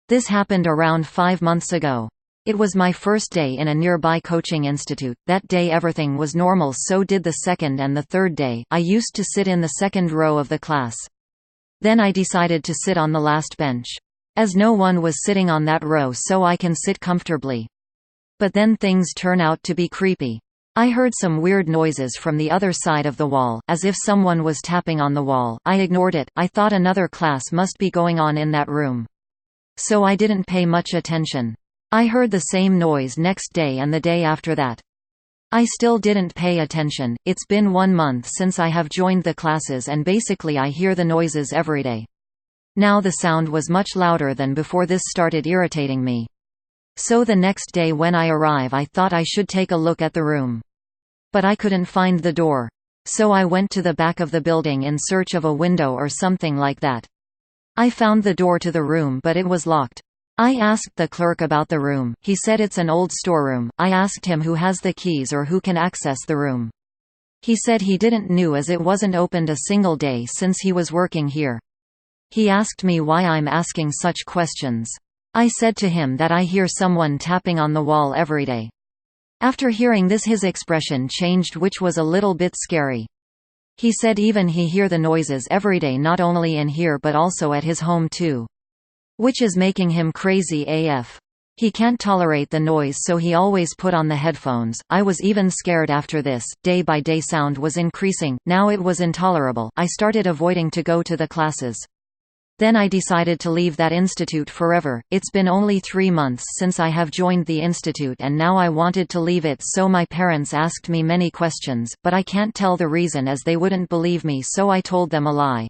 This happened around 5 months ago. It was my first day in a nearby coaching institute. That day everything was normal, so did the second and the third day. I used to sit in the second row of the class. Then I decided to sit on the last bench. As no one was sitting on that row, so I can sit comfortably. But then things turn out to be creepy. I heard some weird noises from the other side of the wall, as if someone was tapping on the wall. I ignored it. I thought another class must be going on in that room. So I didn't pay much attention. I heard the same noise next day and the day after that. I still didn't pay attention. It's been 1 month since I have joined the classes, and basically I hear the noises every day. Now the sound was much louder than before. This started irritating me. So the next day when I arrive, I thought I should take a look at the room. But I couldn't find the door. So I went to the back of the building in search of a window or something like that. I found the door to the room, but it was locked. I asked the clerk about the room. He said it's an old storeroom. I asked him who has the keys or who can access the room. He said he didn't know, as it wasn't opened a single day since he was working here. He asked me why I'm asking such questions. I said to him that I hear someone tapping on the wall every day. After hearing this, his expression changed, which was a little bit scary. He said even he hear the noises every day, not only in here but also at his home too. Which is making him crazy AF. He can't tolerate the noise, so he always put on the headphones. I was even scared after this. Day by day sound was increasing. Now it was intolerable. I started avoiding to go to the classes. Then I decided to leave that institute forever. It's been only 3 months since I have joined the institute, and now I wanted to leave it, so my parents asked me many questions, but I can't tell the reason as they wouldn't believe me, so I told them a lie.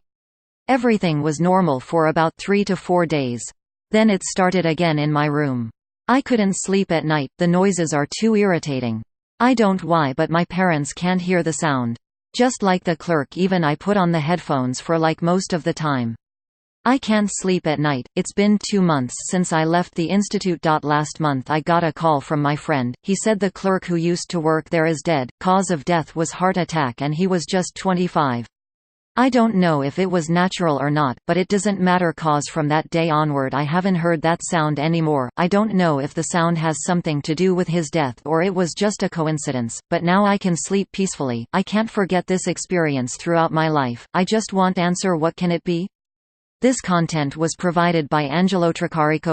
Everything was normal for about 3 to 4 days. Then it started again in my room. I couldn't sleep at night. The noises are too irritating. I don't know why, but my parents can't hear the sound. Just like the clerk, even I put on the headphones for like most of the time. I can't sleep at night. It's been 2 months since I left the institute. Last month I got a call from my friend. He said the clerk who used to work there is dead. Cause of death was heart attack, and he was just 25. I don't know if it was natural or not, but it doesn't matter, cause from that day onward I haven't heard that sound anymore. I don't know if the sound has something to do with his death or it was just a coincidence, but now I can sleep peacefully. I can't forget this experience throughout my life. I just want answer. What can it be? This content was provided by Angelo Tricarico.